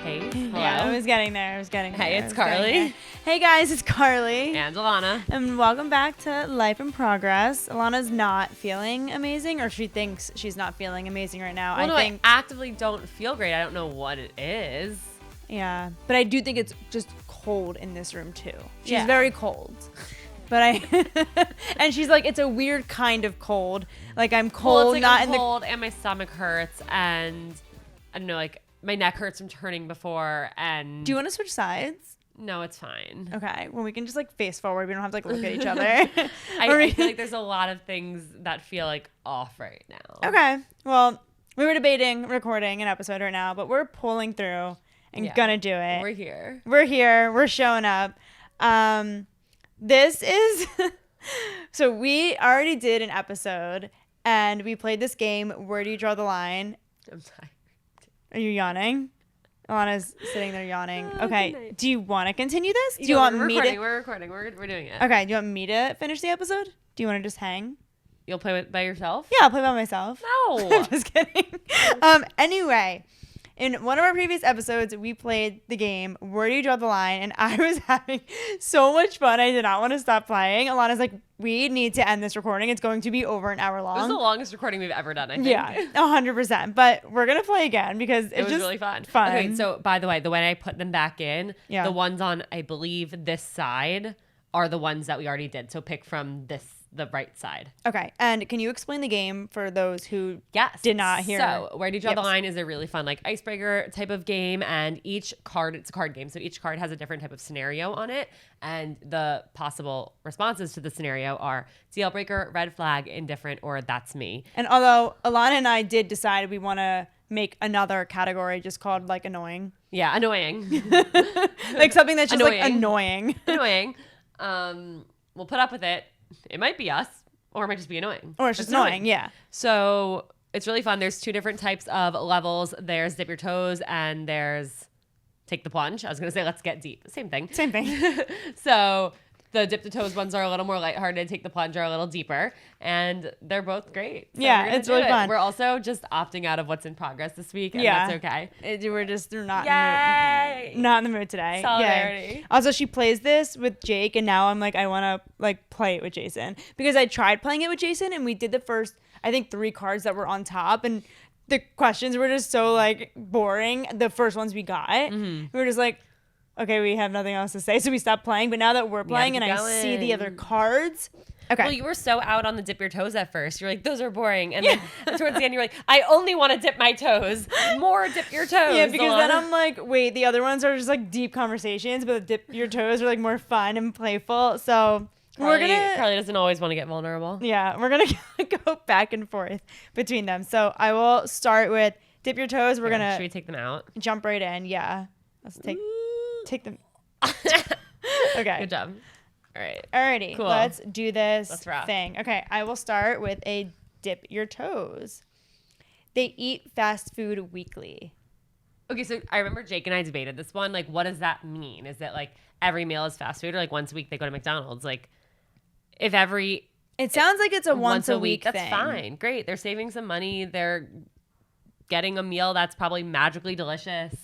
pace. Hello. Yeah, I was getting there. Hey, it's Carly. Hey guys, it's Carly. And Ilana. And welcome back to Life in Progress. Ilana's not feeling amazing, or she thinks she's not feeling amazing right now. Well, I actively don't feel great. I don't know what it is. Yeah, but I do think it's just cold in this room too. She's Yeah. very cold. But and she's like, it's a weird kind of cold. Like I'm cold, Well, it's like not I'm in cold and my stomach hurts and I don't know, like my neck hurts from turning before and. Do you want to switch sides? No, it's fine. Okay, well we can just like face forward. We don't have to like look at each other. I feel like there's a lot of things that feel like off right now. Okay, well we were debating recording an episode right now, but we're pulling through and gonna do it. We're here. We're here. We're showing up. This is so we already did an episode and we played this game. Where do you draw the line? I'm tired. Are you yawning? Alana's sitting there yawning. Oh, Okay. Do you want to continue this? Do you want me to? We're recording. We're doing it. Okay. Do you want me to finish the episode? Do you want to just hang? You'll play by yourself? Yeah, I'll play by myself. No. I'm just kidding. Anyway. In one of our previous episodes, we played the game, Where Do You Draw the Line? And I was having so much fun. I did not want to stop playing. Alana's like, we need to end this recording. It's going to be over an hour long. It was the longest recording we've ever done, I think. Yeah, 100%. But we're going to play again because it was just really fun. fun. Okay, so by the way, the way I put them back in, Yeah. the ones on, I believe, this side are the ones that we already did. So pick from the right side. Okay. And can you explain the game for those who Yes. did not hear? So Where Do You Draw the Line is a really fun like icebreaker type of game, and each card, it's a card game, so each card has a different type of scenario on it, and the possible responses to the scenario are deal breaker, red flag, indifferent, or that's me. And although Ilana and I did decide we want to make another category just called like annoying. Yeah, annoying. Like something that's just Annoying. like annoying. Annoying. We'll put up with it. It might be us, or it might just be annoying. Or it's just annoying, yeah. So it's really fun. There's two different types of levels. There's dip your toes and there's take the plunge. I was going to say let's get deep. Same thing. Same thing. So the dip the toes ones are a little more lighthearted. Take the plunge are a little deeper. And they're both great. So Yeah, it's really fun. We're also just opting out of what's in progress this week. And Yeah. that's okay. We're not Yay! not in the mood today. Solidarity. Yay. Also, she plays this with Jake, and now I'm like, I want to like play it with Jason because I tried playing it with Jason, and we did the first, I think, 3 cards that were on top, and the questions were just so like boring. The first ones we got, we were just like, okay, we have nothing else to say, so we stopped playing. But now that we're playing and I see the other cards. Okay. Well, you were so out on the dip your toes at first. You're like, those are boring. And then towards the end, you're like, I only want to dip my toes. More dip your toes. Yeah, because then I'm like, wait, the other ones are just like deep conversations, but the dip your toes are like more fun and playful. So Carly doesn't always want to get vulnerable. Yeah, we're going to go back and forth between them. So I will start with dip your toes. We're going to. Should we take them out? Jump right in. Yeah. Let's take them. Okay. Good job. All right. Alrighty, Cool. let's do this Let's rock. thing. Okay, I will start with a dip your toes. They eat fast food weekly. Okay, so I remember Jake and I debated this one. Like, what does that mean? Is it like every meal is fast food, or like once a week they go to McDonald's? Like, if every... It sounds like it's a once a week thing. That's fine. Great. They're saving some money. They're getting a meal that's probably magically delicious.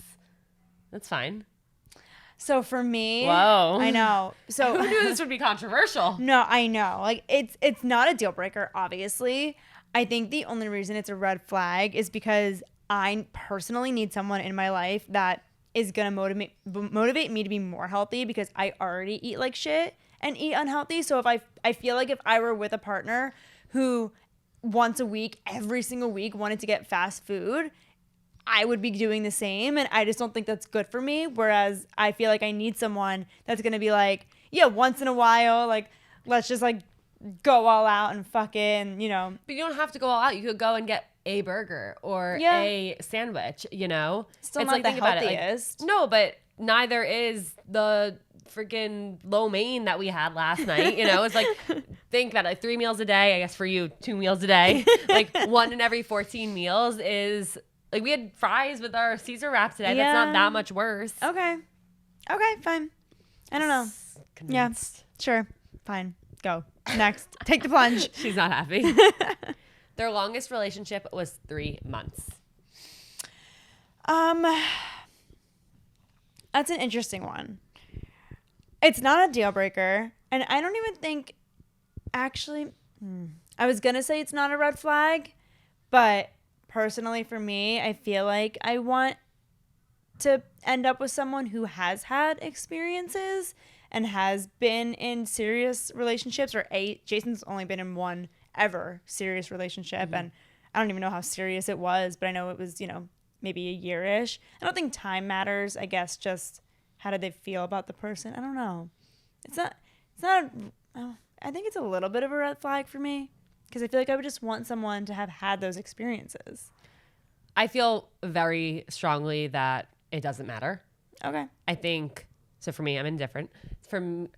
That's fine. So for me, whoa, I know. So who knew this would be controversial? No, I know. Like it's not a deal breaker, obviously. I think the only reason it's a red flag is because I personally need someone in my life that is gonna motivate me to be more healthy because I already eat like shit and eat unhealthy. So if I feel like if I were with a partner who once a week, every single week wanted to get fast food, I would be doing the same, and I just don't think that's good for me. Whereas I feel like I need someone that's gonna be like, yeah, once in a while, like let's just like go all out and fucking, you know. But you don't have to go all out. You could go and get a burger or a sandwich. You know, Still not the healthiest. No, but neither is the freaking lo mein that we had last night. You know, it's like think about it, like 3 meals a day. I guess for you, 2 meals a day. Like 1 in every 14 meals is. Like, we had fries with our Caesar wrap today. Yeah. That's not that much worse. Okay, fine. I don't know. Convinced. Yeah, sure. Fine. Go. Next. Take the plunge. She's not happy. Their longest relationship was 3 months. That's an interesting one. It's not a deal breaker. And I don't even think, actually, I was going to say it's not a red flag. But personally for me, I feel like I want to end up with someone who has had experiences and has been in serious relationships. Jason's only been in one ever serious relationship. Mm-hmm. And I don't even know how serious it was, but I know it was, maybe a year-ish. I don't think time matters. I guess just how did they feel about the person? I don't know. It's not, I think it's a little bit of a red flag for me because I feel like I would just want someone to have had those experiences. I feel very strongly that it doesn't matter. Okay. I think, so for me, I'm indifferent.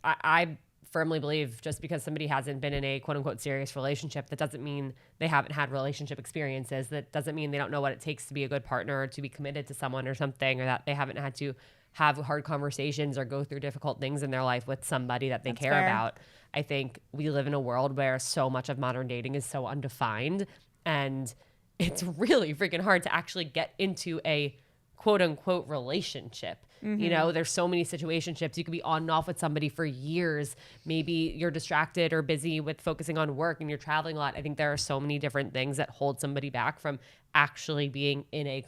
I firmly believe just because somebody hasn't been in a quote unquote serious relationship, that doesn't mean they haven't had relationship experiences. That doesn't mean they don't know what it takes to be a good partner or to be committed to someone or something, or that they haven't had to have hard conversations or go through difficult things in their life with somebody that they care about. I think we live in a world where so much of modern dating is so undefined, and it's really freaking hard to actually get into a quote unquote relationship. Mm-hmm. There's so many situationships. You could be on and off with somebody for years. Maybe you're distracted or busy with focusing on work and you're traveling a lot. I think there are so many different things that hold somebody back from actually being in a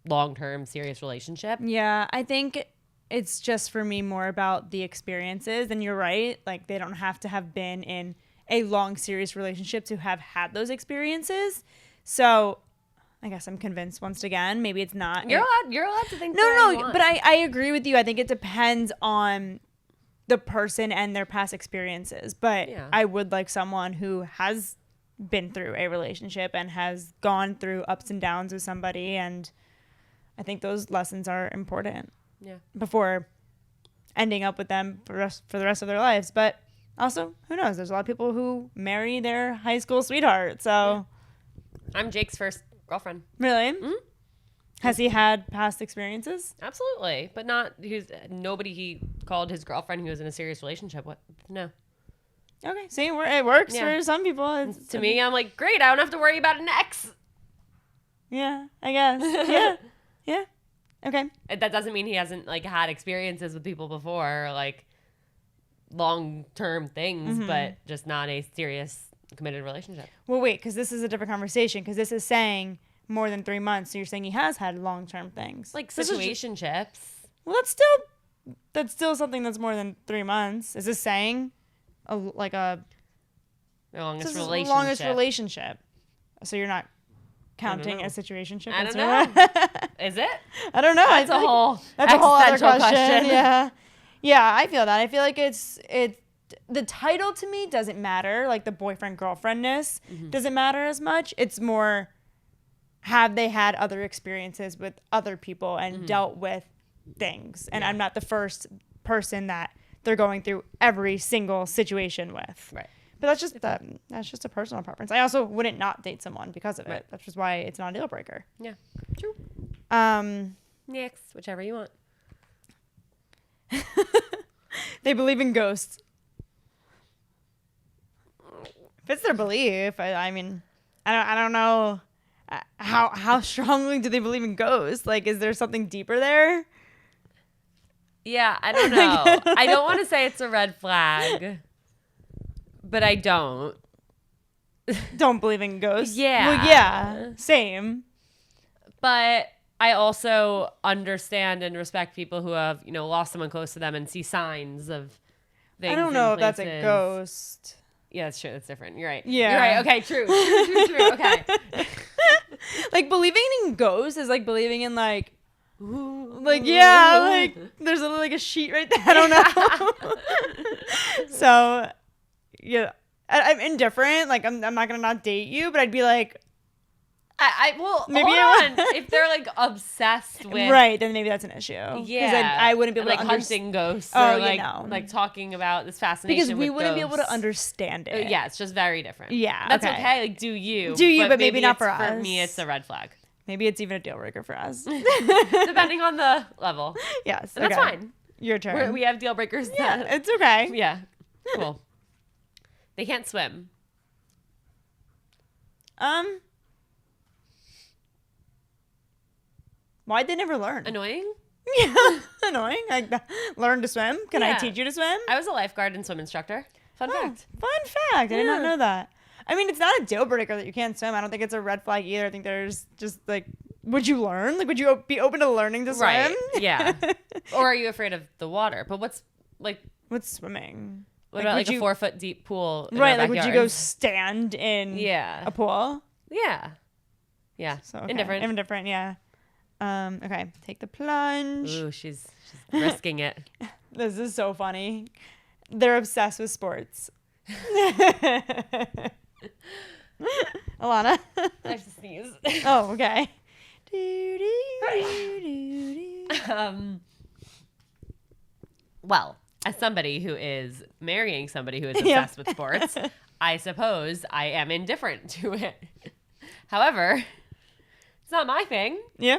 long-term serious relationship. Yeah, I think it's just for me more about the experiences. And you're right. Like, they don't have to have been in a long, serious relationship to have had those experiences. So I guess I'm convinced once again, maybe it's not. You're allowed to think No, but I agree with you. I think it depends on the person and their past experiences. But yeah. I would like someone who has been through a relationship and has gone through ups and downs with somebody. And I think those lessons are important. Yeah. Before ending up with them for the rest of their lives. But also, who knows? There's a lot of people who marry their high school sweetheart. So yeah. I'm Jake's first girlfriend. Really? Mm-hmm. Has he had past experiences? Absolutely, but not. Nobody he called his girlfriend who was in a serious relationship. What? No. Okay, see, it works for some people. To me, I'm like, great. I don't have to worry about an ex. Yeah, I guess. Yeah. Okay. That doesn't mean he hasn't had experiences with people before, or long-term things, mm-hmm. but just not a serious committed relationship. Well, wait, because this is a different conversation, because this is saying more than 3 months, so you're saying he has had long-term things. Like situationships. Well, that's still something that's more than 3 months. Is this saying the longest relationship? So you're not counting a situationship? I don't know. Is it? I don't know. That's a whole other question. Yeah, I feel that. I feel like it's the title to me doesn't matter. Like the boyfriend-girlfriendness mm-hmm. doesn't matter as much. It's more, have they had other experiences with other people and mm-hmm. dealt with things? And I'm not the first person that they're going through every single situation with. Right. But that's just a personal preference. I also wouldn't not date someone because of it. That's just why it's not a deal breaker. Yeah. True. Next, whichever you want. They believe in ghosts. If it's their belief, I mean, I don't know how strongly do they believe in ghosts? Like, is there something deeper there? Yeah, I don't know. I don't want to say it's a red flag, but I don't. Don't believe in ghosts? Yeah. Well, yeah, same. But I also understand and respect people who have, lost someone close to them and see signs of things. I don't know if that's a ghost. Yeah, that's true. That's different. You're right. Yeah. You're right. Okay, true. Okay. Like, believing in ghosts is like believing in there's a sheet right there. I don't know. So, yeah. I'm indifferent. Like, I'm not going to not date you, but I'd be like, maybe hold on. If they're obsessed with, right, then maybe that's an issue. Yeah, because I wouldn't be able to hunting ghosts or talking about this fascination. Because we wouldn't be able to understand it. Yeah, it's just very different. Yeah, that's okay. Do you? But maybe not for us. For me, it's a red flag. Maybe it's even a deal breaker for us, depending on the level. Yes, and that's fine. Your turn. We have deal breakers. Yeah, it's okay. Yeah, cool. They can't swim. Why'd they never learn? Annoying? Yeah. annoying. Like, learn to swim. Can I teach you to swim? I was a lifeguard and swim instructor. Fun fact. Fun fact. I did not know that. I mean, it's not a deal breaker that you can't swim. I don't think it's a red flag either. I think there's just like, would you learn? Like, would you be open to learning to swim? Right. Yeah. Or are you afraid of the water? But what's swimming? What about like a 4-foot deep pool? Right. Like, would you go stand in a pool? Yeah. Yeah. So okay. Indifferent. Indifferent. Yeah. Okay. Take the plunge. Ooh, she's risking it. This is so funny. They're obsessed with sports. Ilana. I have to sneeze. Oh, okay. Well, as somebody who is marrying somebody who is obsessed with sports, I suppose I am indifferent to it. However, it's not my thing. Yeah.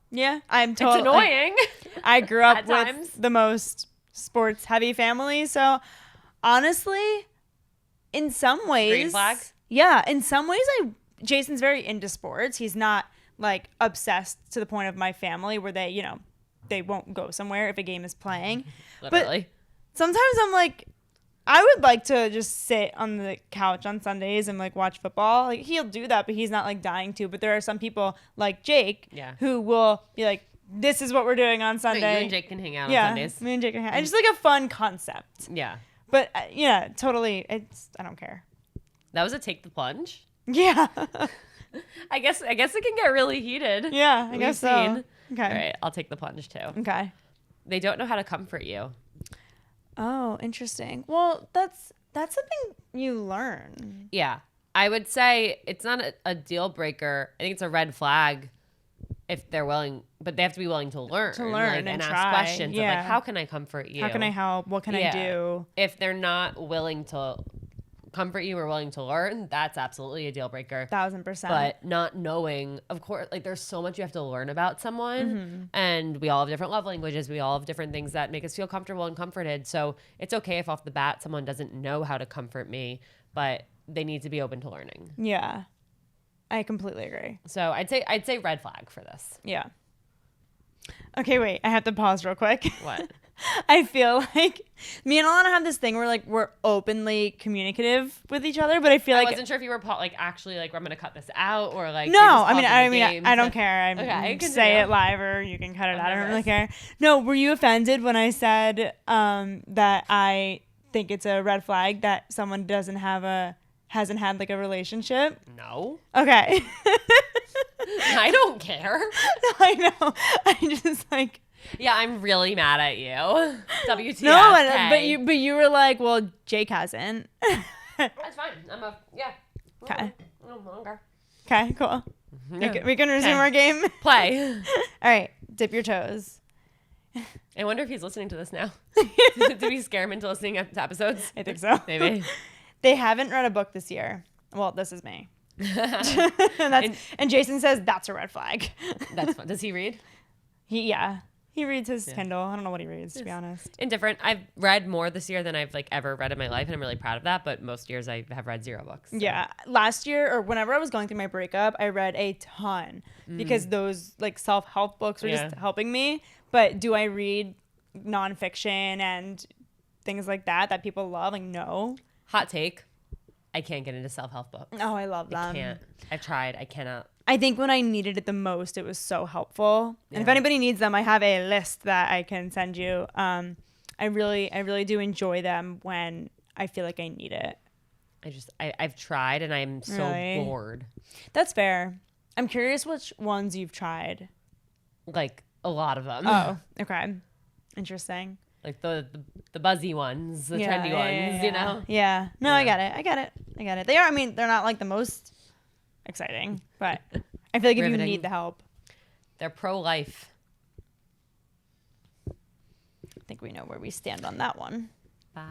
Yeah. It's annoying. I grew up with times. the most sports heavy family. So honestly, in some ways. Green flag? Yeah. In some ways, Jason's very into sports. He's not like obsessed to the point of my family where they, they won't go somewhere if a game is playing. Literally. But sometimes I'm like, I would like to just sit on the couch on Sundays and like watch football. Like he'll do that, but he's not like dying to. But there are some people like Jake who will be like, this is what we're doing on Sunday. Wait, you and Jake can hang out on Sundays. Me and Jake can hang out. It's just like a fun concept. Yeah. But yeah, totally. I don't care. That was a take the plunge. Yeah. I guess it can get really heated. Yeah, I guess so. Okay. All right, I'll take the plunge too. Okay. They don't know how to comfort you. Oh, interesting. Well, that's something you learn. Yeah. I would say it's not a deal breaker. I think it's a red flag if they're willing, but they have to be willing to learn. And try. ask questions of like, how can I comfort you? How can I help? What can I do? If they're not willing to comfort you or willing to learn, that's absolutely a deal breaker. 1000%. But not knowing, of course, like there's so much you have to learn about someone, and we all have different love languages. We all have different things that make us feel comfortable and comforted. So it's okay if off the bat someone doesn't know how to comfort me, but they need to be open to learning. Yeah, I completely agree. So I'd say red flag for this. Yeah. Okay, wait. I have to pause real quick. What? I feel like me and Ilana have this thing where like we're openly communicative with each other, but I feel like I wasn't sure if you were actually like, I'm gonna cut this out or like. No, I don't care. Okay, say it live or you can cut it out. I don't really care. No, were you offended when I said that I think it's a red flag that someone hasn't had like a relationship? No. Okay. I don't care. I know. I just like. Yeah, I'm really mad at you. WTF. No, but you were like, well, Jake hasn't. That's fine. Okay. No longer. Okay, cool. Yeah. We can resume our game. Play. All right, dip your toes. I wonder if he's listening to this now. Did we scare him into listening to episodes? I think so. Maybe. They haven't read a book this year. Well, this is me. and Jason says that's a red flag. That's fun. Does he read? He reads his Kindle. I don't know what he reads, to be honest. Indifferent. I've read more this year than I've like ever read in my life, and I'm really proud of that. But most years I have read 0 books. So. Yeah. Last year, or whenever I was going through my breakup, I read a ton because those like self-help books were just helping me. But do I read nonfiction and things like that people love? Like, no. Hot take. I can't get into self-help books. Oh, I love them. I can't. I've tried. I cannot. I think when I needed it the most, it was so helpful. And if anybody needs them, I have a list that I can send you. I really do enjoy them when I feel like I need it. I've tried and I'm so bored. That's fair. I'm curious which ones you've tried. Like a lot of them. Oh, okay. Interesting. Like the buzzy ones, the trendy ones, you know? Yeah. No, I get it. They are, they're not like the most exciting, but I feel like if you need the help. They're pro-life. I think we know where we stand on that one. Bye.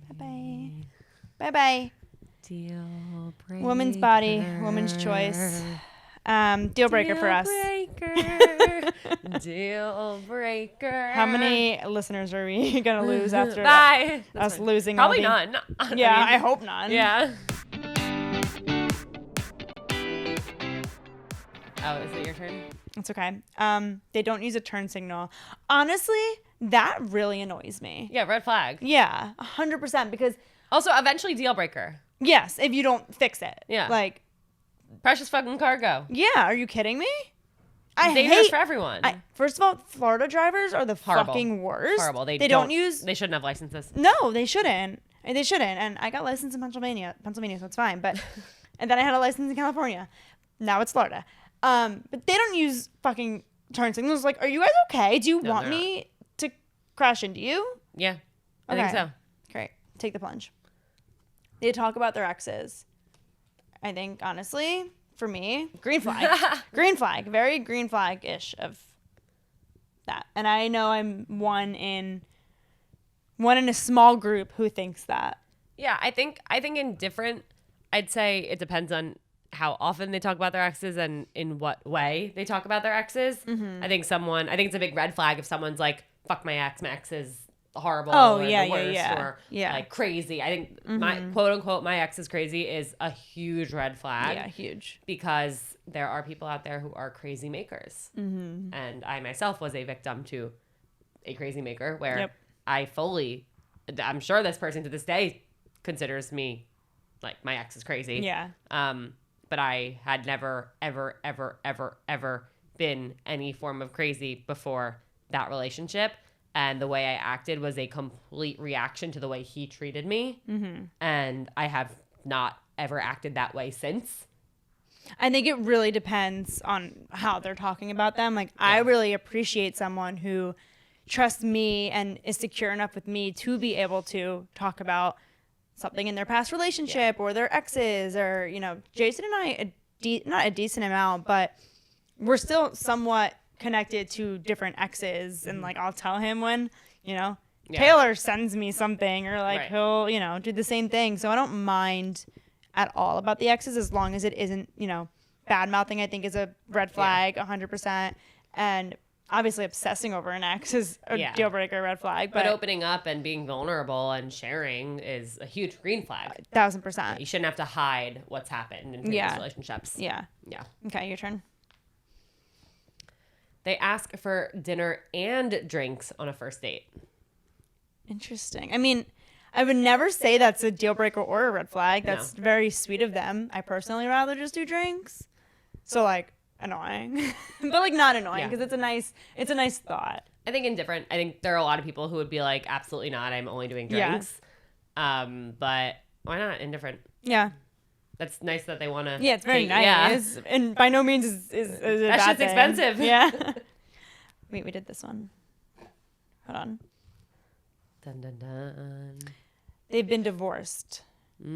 Bye-bye. Bye-bye. Deal breaker. Woman's body, woman's choice. Deal breaker for us. Deal breaker. How many listeners are we going to lose after us losing? Probably none. Yeah, I hope none. Yeah. Oh, is it your turn? It's okay. They don't use a turn signal. Honestly, that really annoys me. Yeah, red flag. Yeah, 100%. Because Also, eventually deal breaker. yes, if you don't fix it. Yeah. Like, Precious fucking cargo. yeah, are you kidding me? It's dangerous for everyone. First of all, Florida drivers are the Horrible. fucking worst. Horrible. They don't use. They shouldn't have licenses. No, they shouldn't. And they shouldn't. And I got licensed in Pennsylvania, so it's fine. But and then I had a license in California. Now it's Florida. But they don't use fucking turn signals. Like, are you guys okay? Do you want they're me to crash into you? Yeah, I think so. Great. Take the plunge. They talk about their exes. I think, honestly, for me, green flag. Green flag. Very green flag-ish of that. And I know I'm one in a small group who thinks that. Yeah, I think indifferent, I'd say it depends on how often they talk about their exes and in what way they talk about their exes. Mm-hmm. I think it's a big red flag if someone's like, fuck my ex is horrible Oh, or yeah, the worst yeah. or Yeah. like crazy. I think my quote unquote my ex is crazy is a huge red flag. Yeah, huge. Because there are people out there who are crazy makers. Mm-hmm. And I myself was a victim to a crazy maker where I'm sure this person to this day considers me like my ex is crazy. Yeah. But I had never, ever, ever, ever, ever been any form of crazy before that relationship. And the way I acted was a complete reaction to the way he treated me. Mm-hmm. And I have not ever acted that way since. I think it really depends on how they're talking about them. Like, I really appreciate someone who trusts me and is secure enough with me to be able to talk about something in their past relationship or their exes or, you know, Jason and I, not a decent amount, but we're still somewhat connected to different exes. And like, I'll tell him when, you know, Taylor sends me something or like he'll, you know, do the same thing. So I don't mind at all about the exes as long as it isn't, you know, bad mouthing. I think is a red flag 100%. And obviously obsessing over an ex is a deal breaker, red flag. But opening up and being vulnerable and sharing is a huge green flag. 1000%. You shouldn't have to hide what's happened in previous relationships. Yeah. Yeah. Okay, your turn. They ask for dinner and drinks on a first date. Interesting. I mean, I would never say that's a deal breaker or a red flag. That's very sweet of them. I personally rather just do drinks. So like, annoying. But like not annoying because it's a nice thought. I think indifferent. I think there are a lot of people who would be like, absolutely not, I'm only doing drinks. But why not indifferent? Yeah. That's nice that they want to. Yeah, it's very nice. Yeah. And by no means is a that bad shit's thing. expensive. Yeah. Wait, we did this one. Hold on. Dun, dun, dun. They've been divorced. So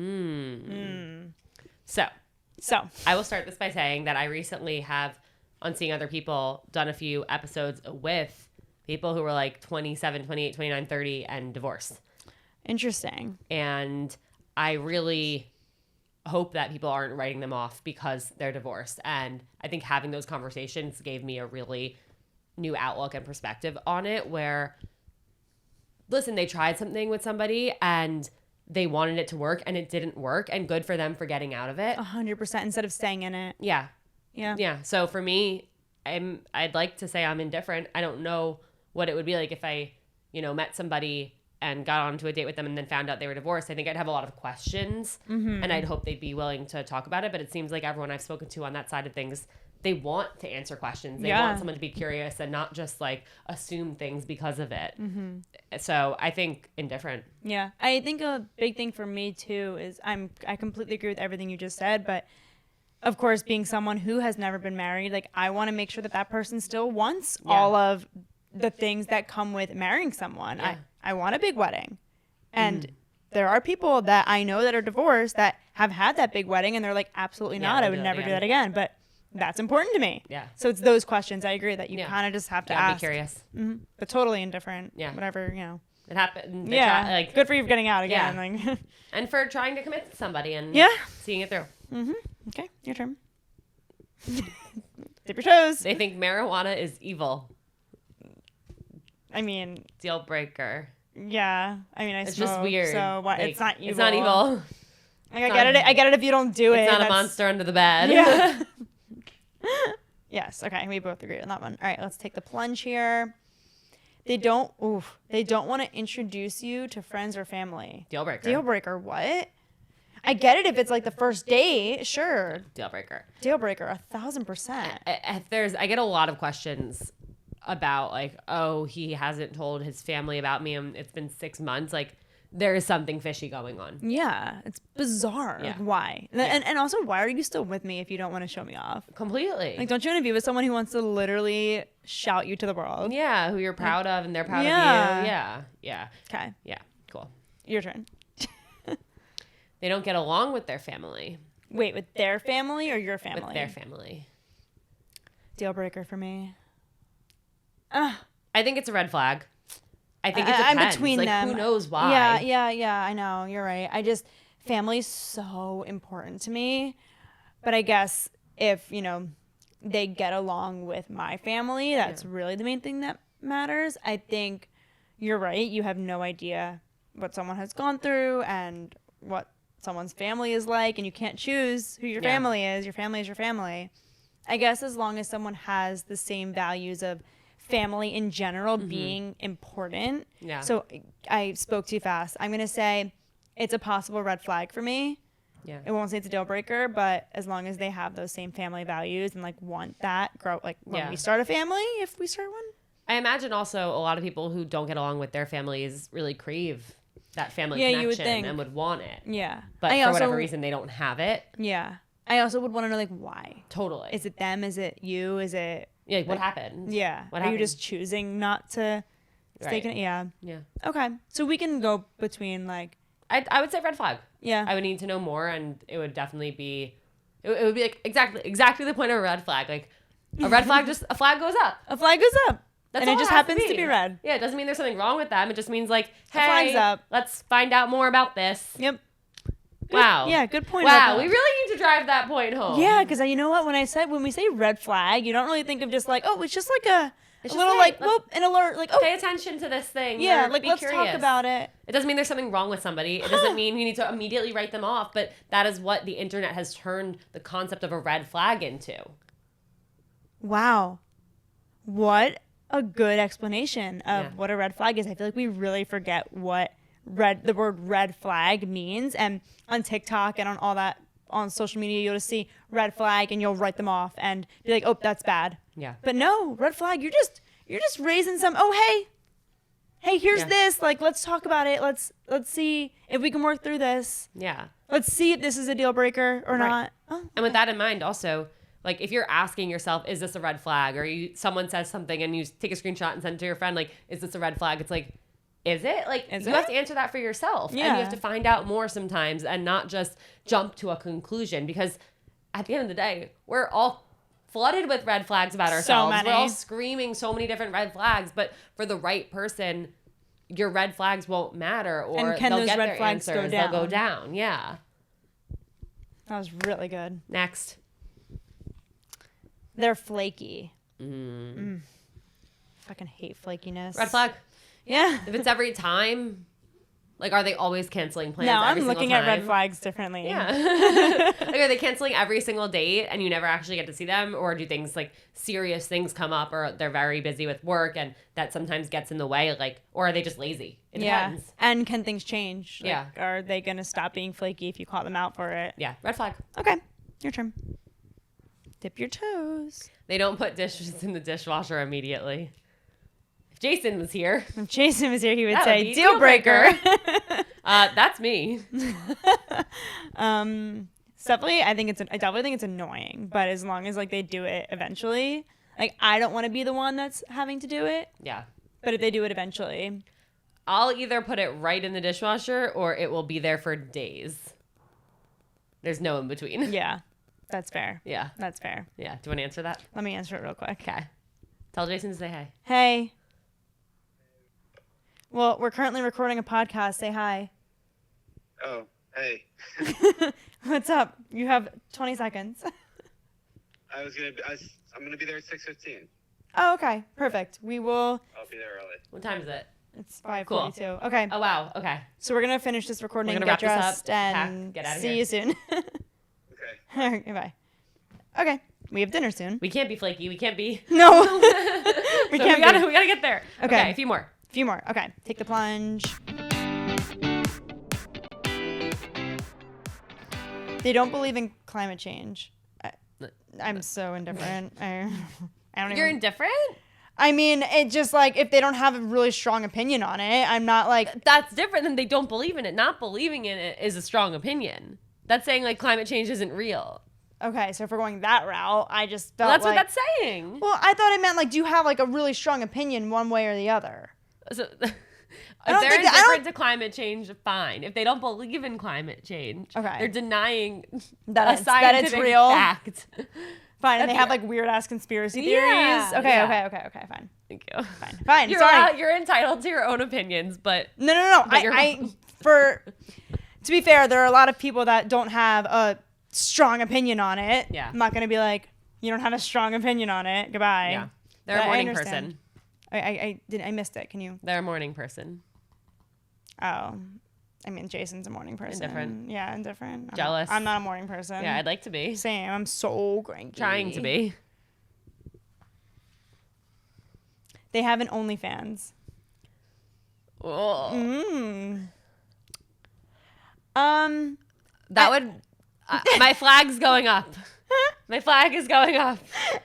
I will start this by saying that I recently have, on Seeing Other People, done a few episodes with people who were like 27, 28, 29, 30 and divorced. Interesting. And I really hope that people aren't writing them off because they're divorced. And I think having those conversations gave me a really new outlook and perspective on it where, listen, they tried something with somebody and they wanted it to work and it didn't work, and good for them for getting out of it. 100% instead of staying in it. Yeah. Yeah. Yeah. So for me, I'd like to say I'm indifferent. I don't know what it would be like if I, you know, met somebody and got onto a date with them and then found out they were divorced. I think I'd have a lot of questions and I'd hope they'd be willing to talk about it. But it seems like everyone I've spoken to on that side of things, they want to answer questions. They want someone to be curious and not just like assume things because of it. So I think indifferent. Yeah. I think a big thing for me too is I completely agree with everything you just said, but of course, being someone who has never been married, like I want to make sure that that person still wants all of the things that come with marrying someone. I want a big wedding. And there are people that I know that are divorced that have had that big wedding and they're like, absolutely not. I would never do that again. But that's important to me. Yeah. So it's those questions. I agree that you kind of just have to ask. Be curious. But totally indifferent. Yeah. Whatever, you know. It happened. Like good for you for getting out again. Yeah. Like, and for trying to commit to somebody and seeing it through. Okay, your turn. Dip your toes. They think marijuana is evil. I mean, Deal breaker. Yeah. I mean, it's smoke, just weird. So what? Like, it's not evil. It's not evil. Like, I get it if you don't do it. It's not a monster under the bed. Yeah. Yes. Okay. We both agree on that one. All right. Let's take the plunge here. They don't want to introduce you to friends or family. Deal breaker. Deal breaker. What? I get it if it's like the first date. Sure. Deal breaker. Deal breaker. 1,000%. I get a lot of questions about like, oh, he hasn't told his family about me and it's been 6 months. Like, there is something fishy going on. Yeah, it's bizarre. Yeah. Like, why? Yeah. And also, why are you still with me if you don't want to show me off? Completely. Like, don't you want to be with someone who wants to literally shout you to the world? Yeah, who you're proud of and they're proud of you. Yeah. Okay, Yeah, cool. your turn. They don't get along with their family. Wait, with their family or your family? With their family. Deal breaker for me. I think it's a red flag. I think it depends. I'm between like, them. Who knows why? Yeah. I know. You're right. Family's so important to me. But I guess if, they get along with my family, that's really the main thing that matters. I think you're right. You have no idea what someone has gone through and what someone's family is like, and you can't choose who your family is. Your family is your family. I guess as long as someone has the same values of family in general being important. Yeah. So I spoke too fast. I'm going to say it's a possible red flag for me. Yeah. It won't say it's a deal breaker, but as long as they have those same family values and like want that grow, like when we start a family, if we start one. I imagine also a lot of people who don't get along with their families really crave that family connection you would think. and would want it. Yeah. But for whatever reason, they don't have it. Yeah. I also would want to know like why. Totally. Is it them? Is it you? Is it like what happened? Yeah. What Are happened? you just choosing not to stay connected? Yeah. Yeah. Okay. So we can go between like I would say red flag. Yeah. I would need to know more, and it would definitely be it would be like exactly the point of a red flag. Like a red flag, just a flag goes up. A flag goes up. That's and all it just has happens to be red. Yeah, it doesn't mean there's something wrong with them. It just means like, hey, flag's up. Let's find out more about this. Yep. Good, Wow. Yeah, good point. Wow, we really need to drive that point home. Yeah, because you know what? When we say red flag, you don't really think of just like, oh, it's just like a It's little like, whoop, an alert. Like, oh. Pay attention to this thing. Yeah, or like, be let's curious. talk about it. It doesn't mean there's something wrong with somebody. It doesn't mean you need to immediately write them off. But that is what the internet has turned the concept of a red flag into. Wow. What a good explanation of what a red flag is. I feel like we really forget what the word red flag means. And on TikTok and on all that, on social media, you'll just see red flag and you'll write them off and be like, oh, that's bad. Yeah. But no, red flag, you're just raising some, oh, hey, here's this. Like, let's talk about it. Let's see if we can work through this. Yeah. Let's see if this is a deal breaker or not. Oh, and with that in mind, also, like if you're asking yourself, is this a red flag? Or someone says something and you take a screenshot and send it to your friend, like, is this a red flag? It's like, is it? Like, you have to answer that for yourself. Yeah. And you have to find out more sometimes and not just jump to a conclusion. Because at the end of the day, we're all flooded with red flags about ourselves. So many. We're all screaming so many different red flags. But for the right person, your red flags won't matter. Or and can they'll those get red their flags answers. go down? They'll go down. Yeah. That was really good. Next. They're flaky. Fucking hate flakiness. Red flag. Yeah. If it's every time, like, are they always canceling plans? No, every I'm single looking at red time? flags differently. Yeah. Like, are they canceling every single date and you never actually get to see them? Or do things like serious things come up or they're very busy with work and that sometimes gets in the way? Like, or are they just lazy? It depends. And can things change? Like, Yeah. Are they going to stop being flaky if you call them out for it? Yeah. Red flag. Okay. Your turn. Dip your toes. They don't put dishes in the dishwasher immediately. If Jason was here, If Jason was here, he would that say, would be deal breaker. that's me. Definitely, I definitely think it's annoying, but as long as like they do it eventually, like I don't want to be the one that's having to do it, Yeah. but if they do it eventually, I'll either put it right in the dishwasher or it will be there for days. There's no in between. yeah, that's fair. Yeah. That's fair. Yeah. Do you want to answer that? Let me answer it real quick. Okay. Tell Jason to say hi. Hey. Well, we're currently recording a podcast. Say hi. Oh, hey. What's up? You have 20 seconds. I'm gonna be there at 6:15. Oh, okay. Perfect. We will. I'll be there early. What time is it? It's 5:42. Okay. Oh, wow. Okay. So we're gonna finish this recording, We're get gonna wrap this up, dressed, and pack, get outta see here. you soon. Okay. All right, bye. Okay. We have dinner soon. We can't be flaky. We can't be. No. We gotta get there. Okay. A few more. A few more. Okay. Take the plunge. They don't believe in climate change. I'm so indifferent. I don't You're even. indifferent? I mean, it just like if they don't have a really strong opinion on it, I'm not like. That's different than they don't believe in it. Not believing in it is a strong opinion. That's saying like climate change isn't real. Okay, so if we're going that route, I just felt Well, that's like. what that's saying. Well, I thought it meant like, do you have like a really strong opinion one way or the other? So, don't if they're think that- I indifferent to climate change, fine. If they don't believe in climate change, Okay. they're denying That a it's scientific real? fact. Fine, and they That's have your- like weird ass conspiracy Yeah, theories. Okay, yeah. okay, fine. Thank you. Fine. You're Sorry. you're entitled to your own opinions, but No. But you're To be fair, there are a lot of people that don't have a strong opinion on it. Yeah. I'm not gonna be like, you don't have a strong opinion on it. Goodbye. yeah, they're But a I morning understand. person. I missed it. Can you? They're a morning person. Oh, I mean, Jason's a morning person. Indifferent. Yeah, indifferent. Jealous. I'm not a morning person. Yeah, I'd like to be. Same. I'm so cranky. Trying to be. They have an OnlyFans. Oh. That would. My flag's going up. My flag is going up.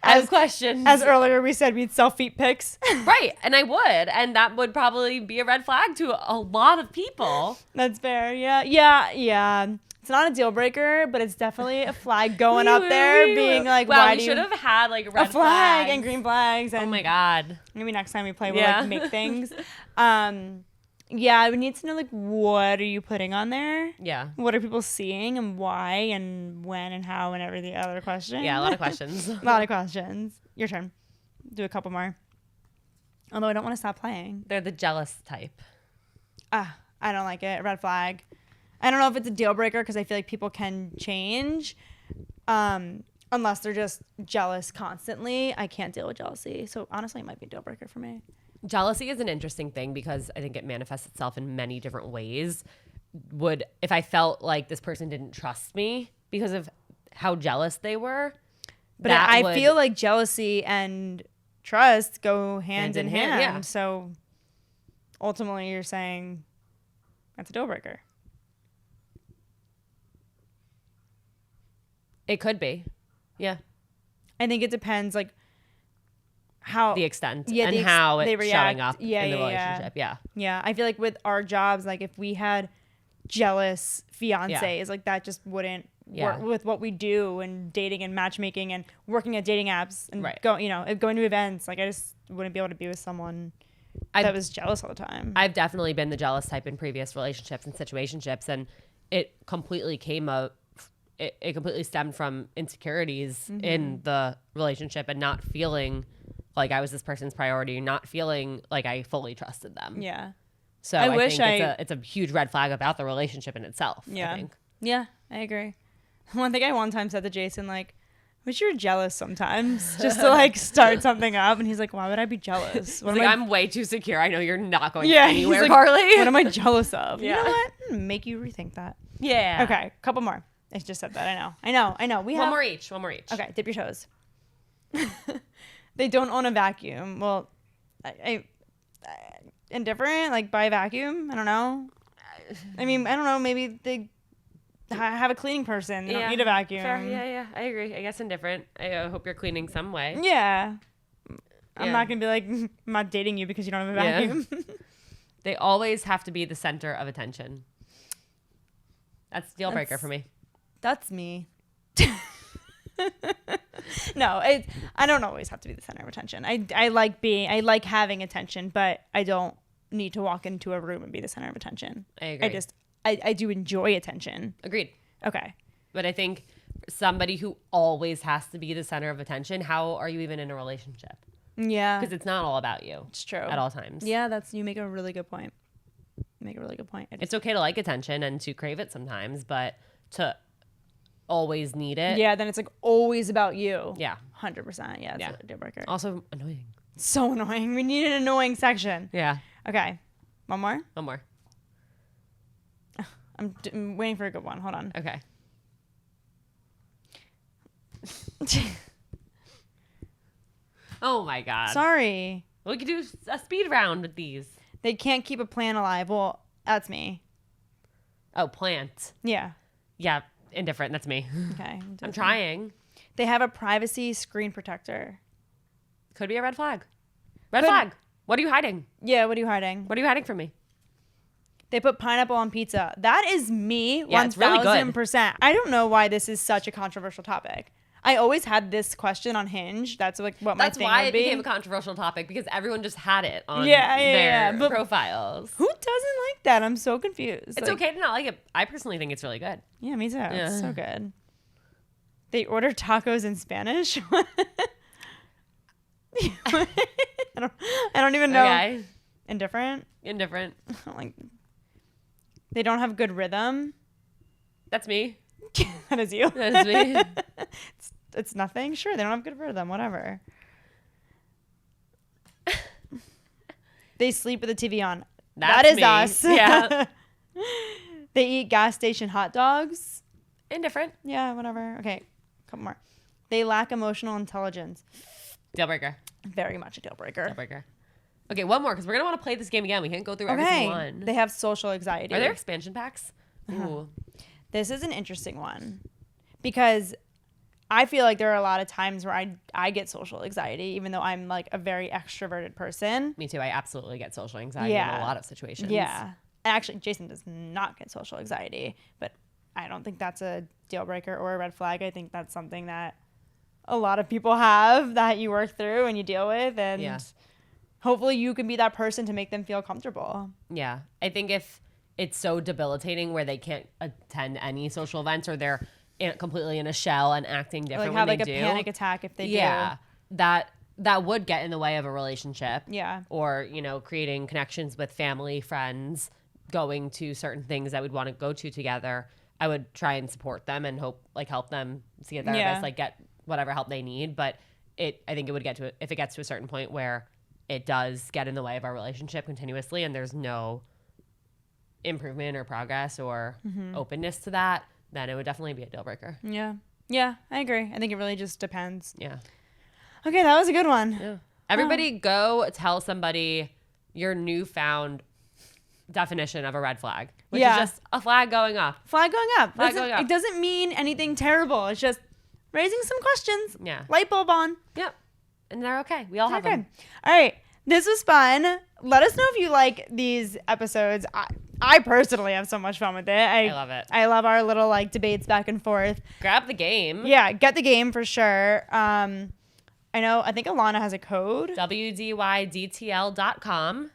I have questions. As earlier we said, we'd sell feet pics. Right, and I would, and that would probably be a red flag to a lot of people. That's fair. Yeah. It's not a deal breaker, but it's definitely a flag going up there, being like, wow, why we do should you have had like red a flag flags. and green flags? And Oh my god. maybe next time we play, we'll Yeah. like make things. Yeah, we need to know like what are you putting on there? Yeah. What are people seeing and why and when and how and every other question? Yeah, a lot of questions. A lot of questions. Your turn. Do a couple more. Although I don't want to stop playing. They're the jealous type. I don't like it. Red flag. I don't know if it's a deal breaker because I feel like people can change unless they're just jealous constantly. I can't deal with jealousy. So honestly, it might be a deal breaker for me. Jealousy is an interesting thing because I think it manifests itself in many different ways. If I felt like this person didn't trust me because of how jealous they were, But I feel like jealousy and trust go hand in hand. yeah. So ultimately, you're saying that's a deal breaker. it could be. Yeah. I think it depends, like how The extent Yeah, and the how they it's react. showing up Yeah, in the yeah, relationship. Yeah. Yeah, I feel like with our jobs, like if we had jealous fiancés, like that just wouldn't Yeah. work with what we do and dating and matchmaking and working at dating apps and Right. going to events. Like I just wouldn't be able to be with someone that was jealous all the time. I've definitely been the jealous type in previous relationships and situationships, and it completely it completely stemmed from insecurities in the relationship and not feeling like I was this person's priority, not feeling like I fully trusted them. Yeah. So I wish think it's a huge red flag about the relationship in itself. Yeah. I think. Yeah, I agree. One thing I one time said to Jason, like, wish you're jealous sometimes just to like start something up. And he's like, why would I be jealous? What Like, am I- I'm way too secure. I know you're not going he's anywhere, like, Carly. What am I jealous of? Yeah. You know what? Make you rethink that. Yeah. Okay, couple more. I just said that. I know. We have One more each. Okay, dip your toes. They don't own a vacuum. Well, I indifferent, like buy a vacuum. I don't know. I mean, I don't know. Maybe they have a cleaning person. They don't need a vacuum. Fair. Yeah. I agree. I guess indifferent. I hope you're cleaning some way. Yeah. I'm Yeah. not gonna be like, I'm not dating you because you don't have a Yeah. vacuum. They always have to be the center of attention. That's a deal breaker That's- for me. That's me. No, I don't always have to be the center of attention. I like having attention, but I don't need to walk into a room and be the center of attention. I agree. I do enjoy attention. Agreed. Okay. But I think somebody who always has to be the center of attention, how are you even in a relationship? Yeah. Because it's not all about you. It's true. At all times. Yeah, you make a really good point. It's okay to like attention and to crave it sometimes, but to always need it. Yeah, then it's like always about you. Yeah. 100%. Yeah, it's a deal breaker. Also annoying. So annoying. We need an annoying section. Yeah. Okay. One more? One more. I'm waiting for a good one. Hold on. Okay. Oh my God. Sorry. We could do a speed round with these. They can't keep a plant alive. Well, that's me. Oh, plant. Yeah. Yeah, indifferent. That's me. Okay. I'm trying. They have a privacy screen protector. Could be a red flag. Red flag. What are you hiding? Yeah, what are you hiding? What are you hiding from me? They put pineapple on pizza. That is me, Yeah, it's really good. 1000%. I don't know why this is such a controversial topic. I always had this question on Hinge. That's like what my thing why would it be. became a controversial topic, because everyone just had it on Yeah, their but profiles. Who doesn't like that? I'm so confused. It's okay to not like it. I personally think it's really good. Yeah, me too. It's so good. They order tacos in Spanish. I don't even know. Okay. Indifferent. Like, they don't have good rhythm. That's me. That is you. That is me. It's nothing. Sure, they don't have good rhythm. Whatever. They sleep with the TV on. That is me. us. Yeah. They eat gas station hot dogs. Indifferent. Yeah, whatever. Okay, couple more. They lack emotional intelligence. Deal breaker. Very much a deal breaker. Deal breaker. Okay, one more, because we're going to want to play this game again. We can't go through every single one. They have social anxiety. Are there expansion packs? Ooh. This is an interesting one because I feel like there are a lot of times where I get social anxiety, even though I'm like a very extroverted person. Me too. I absolutely get social anxiety in a lot of situations. Yeah. Actually, Jason does not get social anxiety, but I don't think that's a deal breaker or a red flag. I think that's something that a lot of people have that you work through and you deal with, and hopefully you can be that person to make them feel comfortable. Yeah. I think if it's so debilitating where they can't attend any social events, or they're completely in a shell and acting different Like have when like they a do. panic attack if they do. Yeah. That would get in the way of a relationship. Yeah. Or, creating connections with family, friends, going to certain things that we'd want to go to together. I would try and support them and help them see a therapist, get whatever help they need. But I think it would if it gets to a certain point where it does get in the way of our relationship continuously and there's no improvement or progress or openness to that, then it would definitely be a deal breaker. Yeah. Yeah, I agree. I think it really just depends. Yeah. Okay, that was a good one. Yeah. Everybody go tell somebody your newfound definition of a red flag, which is just a flag going up. Flag going up. Flag going up. It doesn't mean anything terrible. It's just raising some questions. Yeah. Light bulb on. Yep. And they're okay. We all have them. All right. This was fun. Let us know if you like these episodes. I personally have so much fun with it. I love it. I love our little debates back and forth. Grab the game. Yeah, get the game for sure. I think Ilana has a code. WDYDTL.com.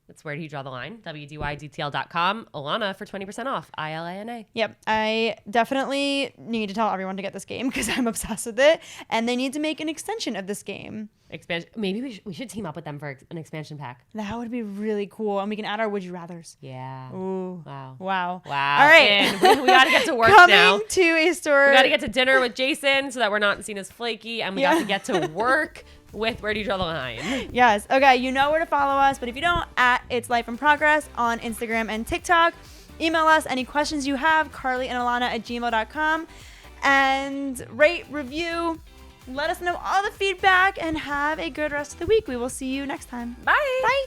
That's where do you draw the line? WDYDTL.com. Ilana for 20% off. ILANA. Yep. I definitely need to tell everyone to get this game because I'm obsessed with it. And they need to make an extension of this game. Expansion. Maybe we should team up with them for an expansion pack. That would be really cool. And we can add our Would You Rathers. Yeah. Ooh. Wow. Wow. All right. And we got to get to work Coming now. to a store. We got to get to dinner with Jason so that we're not seen as flaky. And we got to get to work with Where Do You Draw the Line? Yes. Okay. You know where to follow us. But if you don't, at It's Life in Progress on Instagram and TikTok. Email us any questions you have, carlyandalana@gmail.com. And rate, review. Let us know all the feedback and have a good rest of the week. We will see you next time. Bye. Bye.